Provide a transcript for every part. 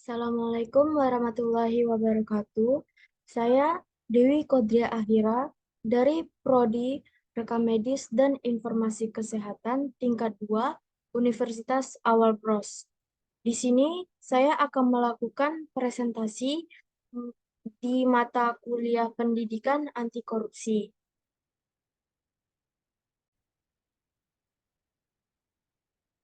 Assalamualaikum warahmatullahi wabarakatuh. Saya Dewi Kodria Ahira dari Prodi Rekam Medis dan Informasi Kesehatan tingkat 2 Universitas Awal Pros. Di sini saya akan melakukan presentasi di mata kuliah Pendidikan Anti Korupsi.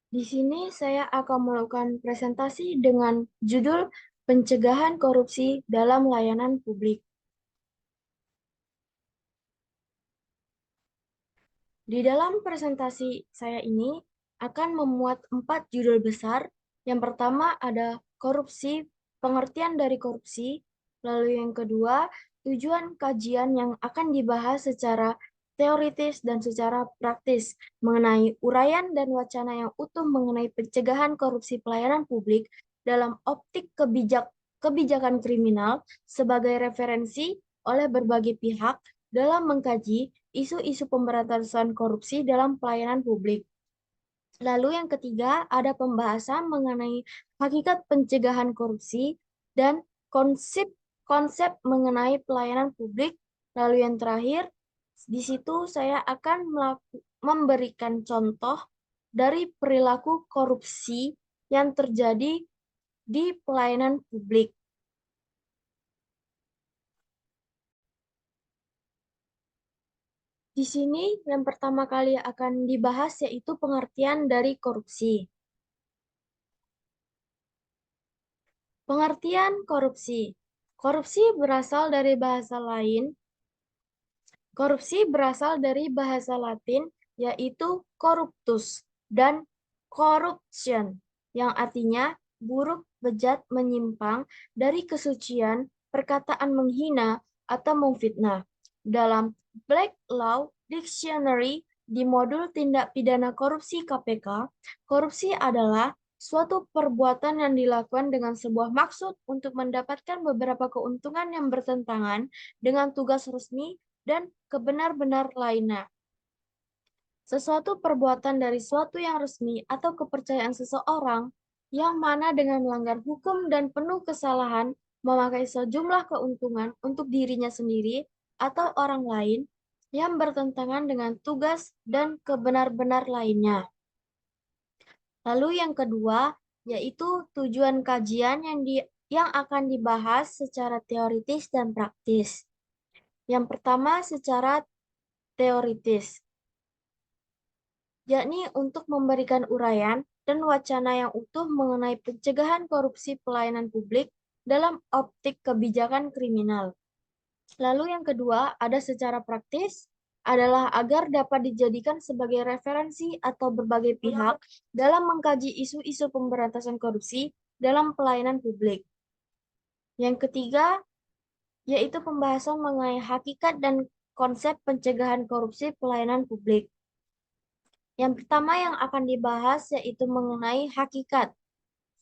Di sini saya akan melakukan presentasi dengan judul Pencegahan Korupsi dalam Layanan Publik. Di dalam presentasi saya ini akan memuat 4 judul besar. Yang pertama ada korupsi, pengertian dari korupsi. Lalu yang kedua, tujuan kajian yang akan dibahas secara teoritis dan secara praktis mengenai uraian dan wacana yang utuh mengenai pencegahan korupsi pelayanan publik dalam optik kebijakan kriminal sebagai referensi oleh berbagai pihak dalam mengkaji isu-isu pemberantasan korupsi dalam pelayanan publik. Lalu yang ketiga, ada pembahasan mengenai hakikat pencegahan korupsi dan konsep mengenai pelayanan publik. Lalu yang terakhir, di situ saya akan memberikan contoh dari perilaku korupsi yang terjadi di pelayanan publik. Di sini yang pertama kali akan dibahas yaitu pengertian dari korupsi. Pengertian korupsi. Korupsi berasal dari bahasa lain. Korupsi berasal dari bahasa Latin yaitu corruptus dan corruption yang artinya buruk, bejat, menyimpang dari kesucian, perkataan menghina atau memfitnah. Dalam Black Law Dictionary di modul tindak pidana korupsi KPK, korupsi adalah suatu perbuatan yang dilakukan dengan sebuah maksud untuk mendapatkan beberapa keuntungan yang bertentangan dengan tugas resmi dan kebenar-benar lainnya. Sesuatu perbuatan dari suatu yang resmi atau kepercayaan seseorang yang mana dengan melanggar hukum dan penuh kesalahan memakai sejumlah keuntungan untuk dirinya sendiri atau orang lain yang bertentangan dengan tugas dan kebenar-benar lainnya. Lalu yang kedua, yaitu tujuan kajian yang akan dibahas secara teoritis dan praktis. Yang pertama secara teoritis, yakni untuk memberikan uraian dan wacana yang utuh mengenai pencegahan korupsi pelayanan publik dalam optik kebijakan kriminal. Lalu yang kedua, ada secara praktis, adalah agar dapat dijadikan sebagai referensi atau berbagai pihak dalam mengkaji isu-isu pemberantasan korupsi dalam pelayanan publik. Yang ketiga, yaitu pembahasan mengenai hakikat dan konsep pencegahan korupsi pelayanan publik. Yang pertama yang akan dibahas yaitu mengenai hakikat.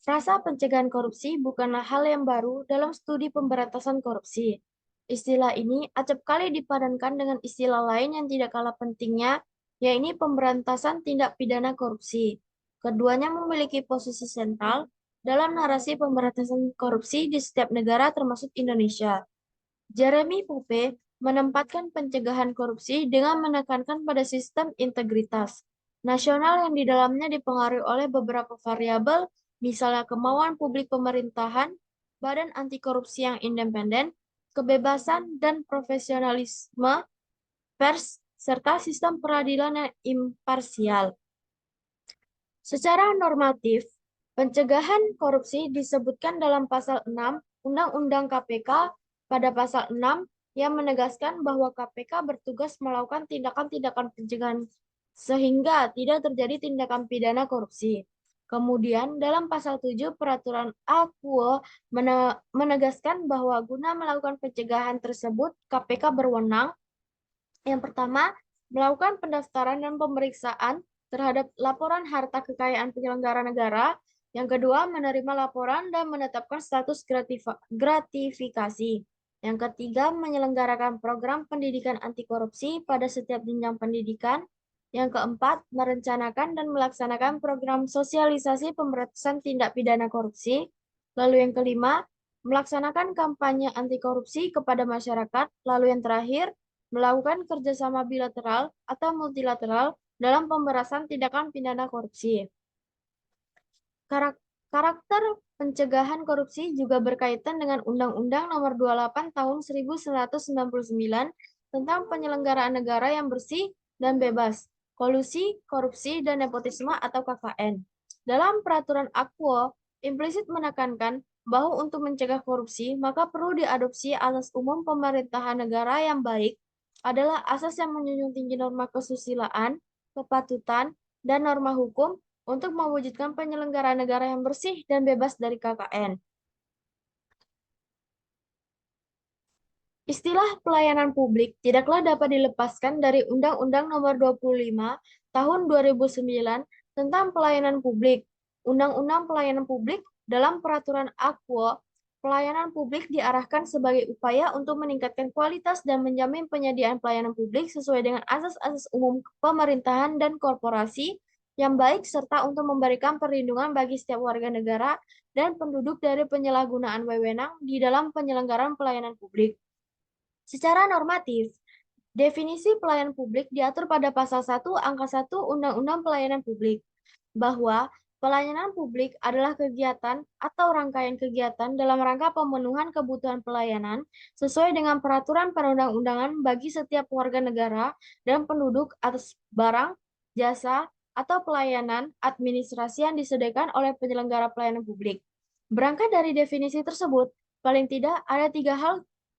Frasa pencegahan korupsi bukanlah hal yang baru dalam studi pemberantasan korupsi. Istilah ini acap kali dipadankan dengan istilah lain yang tidak kalah pentingnya, yaitu pemberantasan tindak pidana korupsi. Keduanya memiliki posisi sentral dalam narasi pemberantasan korupsi di setiap negara termasuk Indonesia. Jeremy Pope menempatkan pencegahan korupsi dengan menekankan pada sistem integritas nasional yang di dalamnya dipengaruhi oleh beberapa variabel, misalnya kemauan publik pemerintahan, badan anti korupsi yang independen, kebebasan dan profesionalisme pers, serta sistem peradilan yang imparsial. Secara normatif, pencegahan korupsi disebutkan dalam pasal 6 Undang-Undang KPK pada pasal 6 yang menegaskan bahwa KPK bertugas melakukan tindakan-tindakan pencegahan sehingga tidak terjadi tindakan pidana korupsi. Kemudian dalam pasal 7 Peraturan Aquo menegaskan bahwa guna melakukan pencegahan tersebut KPK berwenang yang pertama, melakukan pendaftaran dan pemeriksaan terhadap laporan harta kekayaan penyelenggara negara. Yang kedua, menerima laporan dan menetapkan status gratifikasi. Yang ketiga, menyelenggarakan program pendidikan anti korupsi pada setiap jenjang pendidikan. Yang keempat, merencanakan dan melaksanakan program sosialisasi pemberantasan tindak pidana korupsi. Lalu yang kelima, melaksanakan kampanye anti korupsi kepada masyarakat. Lalu yang terakhir, melakukan kerjasama bilateral atau multilateral dalam pemberantasan tindakan pidana korupsi. Karakter pencegahan korupsi juga berkaitan dengan Undang-Undang Nomor 28 Tahun 1999 tentang penyelenggaraan negara yang bersih dan bebas, kolusi, korupsi, dan nepotisme atau KKN. Dalam peraturan Akwo, implisit menekankan bahwa untuk mencegah korupsi, maka perlu diadopsi asas umum pemerintahan negara yang baik adalah asas yang menjunjung tinggi norma kesusilaan, kepatutan, dan norma hukum untuk mewujudkan penyelenggaraan negara yang bersih dan bebas dari KKN. Istilah pelayanan publik tidaklah dapat dilepaskan dari Undang-Undang Nomor 25 Tahun 2009 tentang pelayanan publik. Undang-Undang Pelayanan Publik dalam Peraturan Akwo, pelayanan publik diarahkan sebagai upaya untuk meningkatkan kualitas dan menjamin penyediaan pelayanan publik sesuai dengan asas-asas umum pemerintahan dan korporasi yang baik serta untuk memberikan perlindungan bagi setiap warga negara dan penduduk dari penyalahgunaan wewenang di dalam penyelenggaraan pelayanan publik. Secara normatif, definisi pelayanan publik diatur pada Pasal 1 Angka 1 Undang-Undang Pelayanan Publik, bahwa pelayanan publik adalah kegiatan atau rangkaian kegiatan dalam rangka pemenuhan kebutuhan pelayanan sesuai dengan peraturan perundang-undangan bagi setiap warga negara dan penduduk atas barang, jasa, atau pelayanan administrasi yang disediakan oleh penyelenggara pelayanan publik. Berangkat dari definisi tersebut, paling tidak ada 3 hal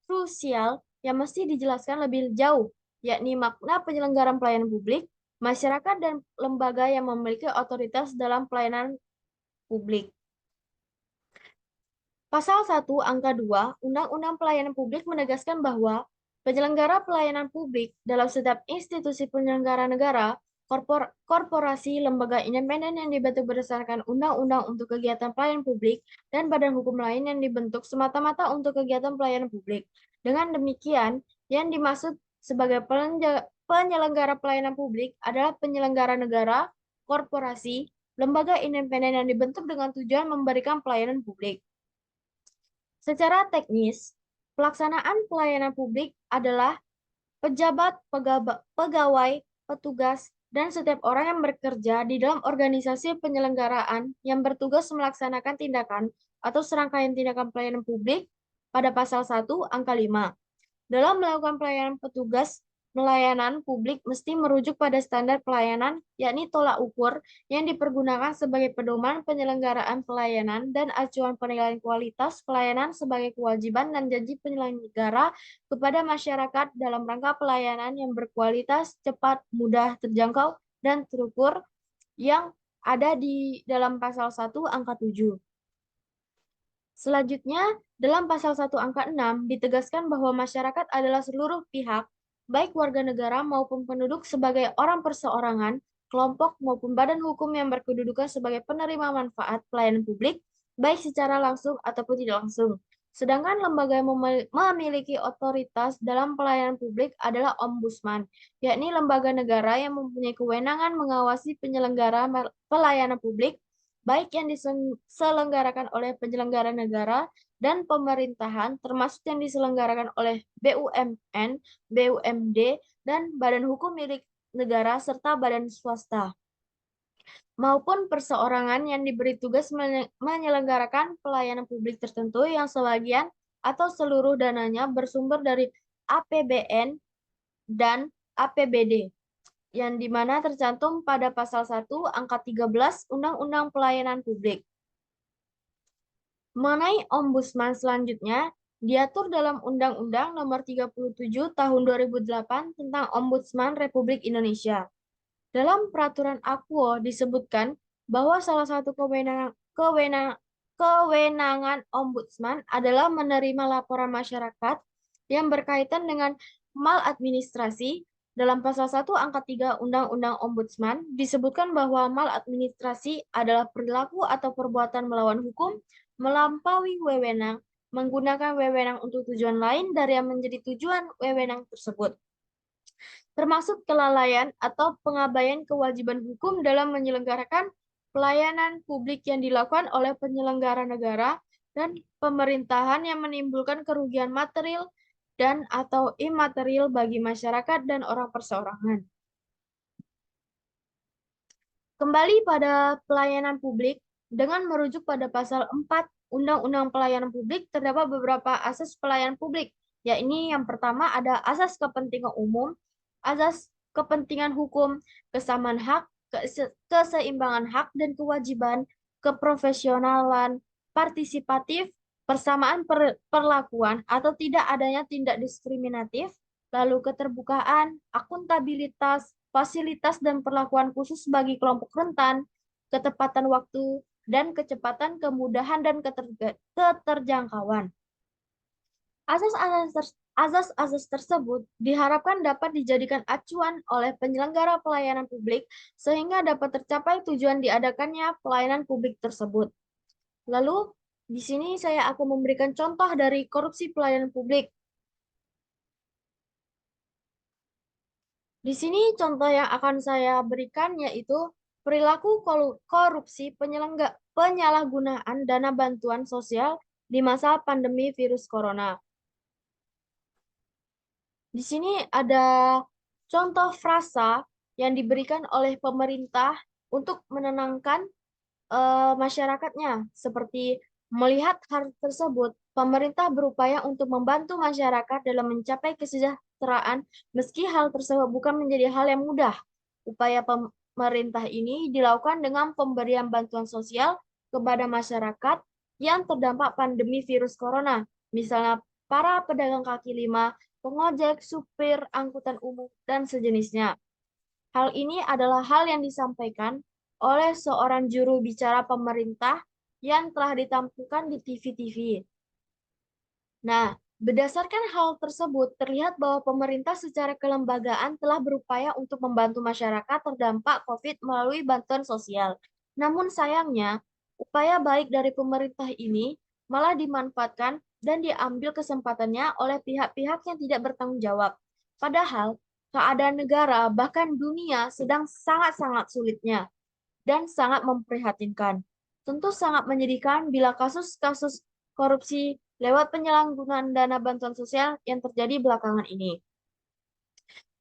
krusial yang mesti dijelaskan lebih jauh, yakni makna penyelenggaraan pelayanan publik, masyarakat dan lembaga yang memiliki otoritas dalam pelayanan publik. Pasal 1 Angka 2 Undang-Undang Pelayanan Publik menegaskan bahwa penyelenggara pelayanan publik dalam setiap institusi penyelenggara negara, korporasi, lembaga independen yang dibentuk berdasarkan undang-undang untuk kegiatan pelayanan publik, dan badan hukum lain yang dibentuk semata-mata untuk kegiatan pelayanan publik. Dengan demikian, yang dimaksud sebagai penyelenggara pelayanan publik adalah penyelenggara negara, korporasi, lembaga independen yang dibentuk dengan tujuan memberikan pelayanan publik. Secara teknis, pelaksanaan pelayanan publik adalah pejabat, pegawai, petugas, dan setiap orang yang bekerja di dalam organisasi penyelenggaraan yang bertugas melaksanakan tindakan atau serangkaian tindakan pelayanan publik pada Pasal 1 Angka 5. Dalam melakukan pelayanan petugas, pelayanan publik mesti merujuk pada standar pelayanan, yakni tolak ukur yang dipergunakan sebagai pedoman penyelenggaraan pelayanan dan acuan penilaian kualitas pelayanan sebagai kewajiban dan janji penyelenggara kepada masyarakat dalam rangka pelayanan yang berkualitas, cepat, mudah, terjangkau, dan terukur yang ada di dalam Pasal 1 Angka 7. Selanjutnya, dalam Pasal 1 Angka 6 ditegaskan bahwa masyarakat adalah seluruh pihak, baik warga negara maupun penduduk sebagai orang perseorangan, kelompok maupun badan hukum yang berkedudukan sebagai penerima manfaat pelayanan publik, baik secara langsung ataupun tidak langsung. Sedangkan lembaga yang memiliki otoritas dalam pelayanan publik adalah Ombudsman, yakni lembaga negara yang mempunyai kewenangan mengawasi penyelenggara pelayanan publik baik yang diselenggarakan oleh penyelenggara negara dan pemerintahan, termasuk yang diselenggarakan oleh BUMN, BUMD, dan badan hukum milik negara serta badan swasta, maupun perseorangan yang diberi tugas menyelenggarakan pelayanan publik tertentu yang sebagian atau seluruh dananya bersumber dari APBN dan APBD, yang dimana tercantum pada Pasal 1 Angka 13 Undang-Undang Pelayanan Publik. Mengenai Ombudsman selanjutnya, diatur dalam Undang-Undang Nomor 37 Tahun 2008 tentang Ombudsman Republik Indonesia. Dalam Peraturan Akwo disebutkan bahwa salah satu kewenangan Ombudsman adalah menerima laporan masyarakat yang berkaitan dengan maladministrasi. Dalam Pasal 1 Angka 3 Undang-Undang Ombudsman disebutkan bahwa maladministrasi adalah perilaku atau perbuatan melawan hukum, melampaui wewenang, menggunakan wewenang untuk tujuan lain dari yang menjadi tujuan wewenang tersebut, termasuk kelalaian atau pengabaian kewajiban hukum dalam menyelenggarakan pelayanan publik yang dilakukan oleh penyelenggara negara dan pemerintahan yang menimbulkan kerugian material dan atau imaterial bagi masyarakat dan orang perseorangan. Kembali pada pelayanan publik, dengan merujuk pada pasal 4 Undang-Undang Pelayanan Publik, terdapat beberapa asas pelayanan publik, yakni yang pertama ada asas kepentingan umum, asas kepentingan hukum, kesamaan hak, keseimbangan hak dan kewajiban, keprofesionalan, partisipatif, persamaan perlakuan atau tidak adanya tindak diskriminatif, lalu keterbukaan, akuntabilitas, fasilitas dan perlakuan khusus bagi kelompok rentan, ketepatan waktu, dan kecepatan, kemudahan, dan keterjangkauan. Asas-asas tersebut diharapkan dapat dijadikan acuan oleh penyelenggara pelayanan publik sehingga dapat tercapai tujuan diadakannya pelayanan publik tersebut. Lalu, di sini saya akan memberikan contoh dari korupsi pelayanan publik. Di sini contoh yang akan saya berikan yaitu perilaku korupsi penyalahgunaan dana bantuan sosial di masa pandemi virus corona. Di sini ada contoh frasa yang diberikan oleh pemerintah untuk menenangkan masyarakatnya. Seperti melihat hal tersebut, pemerintah berupaya untuk membantu masyarakat dalam mencapai kesejahteraan, meski hal tersebut bukan menjadi hal yang mudah. Upaya pemerintah ini dilakukan dengan pemberian bantuan sosial kepada masyarakat yang terdampak pandemi virus corona, misalnya para pedagang kaki lima, pengojek, supir, angkutan umum, dan sejenisnya. Hal ini adalah hal yang disampaikan oleh seorang juru bicara pemerintah yang telah ditampilkan di TV-TV. Nah, berdasarkan hal tersebut, terlihat bahwa pemerintah secara kelembagaan telah berupaya untuk membantu masyarakat terdampak COVID melalui bantuan sosial. Namun sayangnya, upaya baik dari pemerintah ini malah dimanfaatkan dan diambil kesempatannya oleh pihak-pihak yang tidak bertanggung jawab. Padahal, keadaan negara bahkan dunia sedang sangat-sangat sulitnya dan sangat memprihatinkan. Tentu sangat menyedihkan bila kasus-kasus korupsi lewat penyalahgunaan dana bantuan sosial yang terjadi belakangan ini.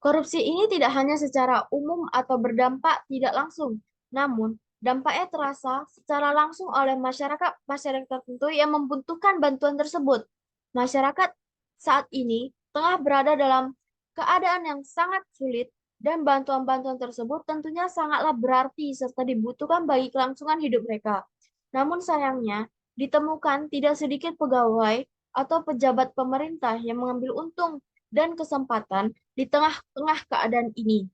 Korupsi ini tidak hanya secara umum atau berdampak tidak langsung, namun dampaknya terasa secara langsung oleh masyarakat tertentu yang membutuhkan bantuan tersebut. Masyarakat saat ini tengah berada dalam keadaan yang sangat sulit dan bantuan-bantuan tersebut tentunya sangatlah berarti serta dibutuhkan bagi kelangsungan hidup mereka. Namun sayangnya, ditemukan tidak sedikit pegawai atau pejabat pemerintah yang mengambil untung dan kesempatan di tengah-tengah keadaan ini.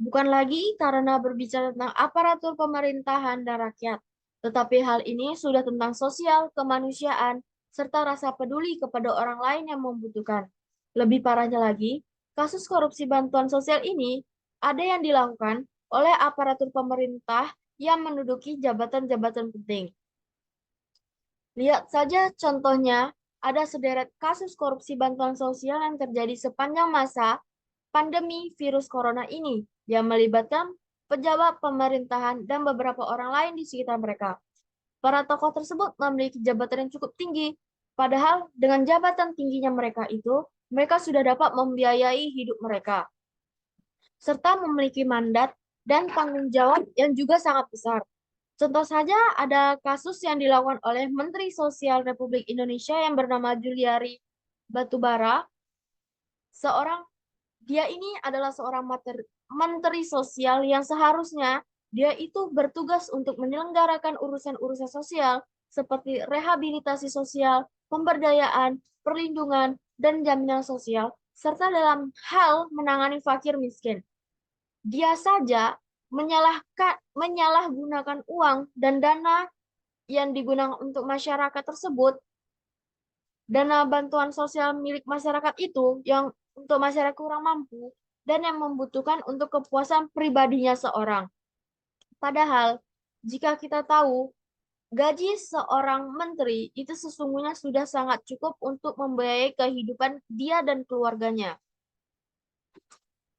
Bukan lagi karena berbicara tentang aparatur pemerintahan dan rakyat, tetapi hal ini sudah tentang sosial, kemanusiaan, serta rasa peduli kepada orang lain yang membutuhkan. Lebih parahnya lagi, kasus korupsi bantuan sosial ini ada yang dilakukan oleh aparatur pemerintah yang menduduki jabatan-jabatan penting. Lihat saja contohnya, ada sederet kasus korupsi bantuan sosial yang terjadi sepanjang masa pandemi virus corona ini yang melibatkan pejabat pemerintahan dan beberapa orang lain di sekitar mereka. Para tokoh tersebut memiliki jabatan yang cukup tinggi, padahal dengan jabatan tingginya mereka itu, mereka sudah dapat membiayai hidup mereka, serta memiliki mandat dan tanggung jawab yang juga sangat besar. Contoh saja ada kasus yang dilakukan oleh Menteri Sosial Republik Indonesia yang bernama Juliari Batubara. Dia ini adalah seorang menteri sosial yang seharusnya dia itu bertugas untuk menyelenggarakan urusan-urusan sosial seperti rehabilitasi sosial, pemberdayaan, perlindungan, dan jaminan sosial, serta dalam hal menangani fakir miskin. Dia saja menyalahgunakan uang dan dana yang digunakan untuk masyarakat tersebut, dana bantuan sosial milik masyarakat itu yang untuk masyarakat kurang mampu dan yang membutuhkan untuk kepuasan pribadinya seorang. Padahal, jika kita tahu, gaji seorang menteri itu sesungguhnya sudah sangat cukup untuk membiayai kehidupan dia dan keluarganya.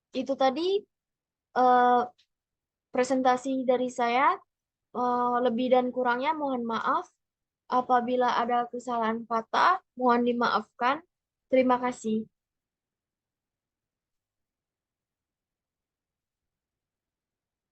Itu tadi presentasi dari saya. Lebih dan kurangnya mohon maaf. Apabila ada kesalahan kata, mohon dimaafkan. Terima kasih.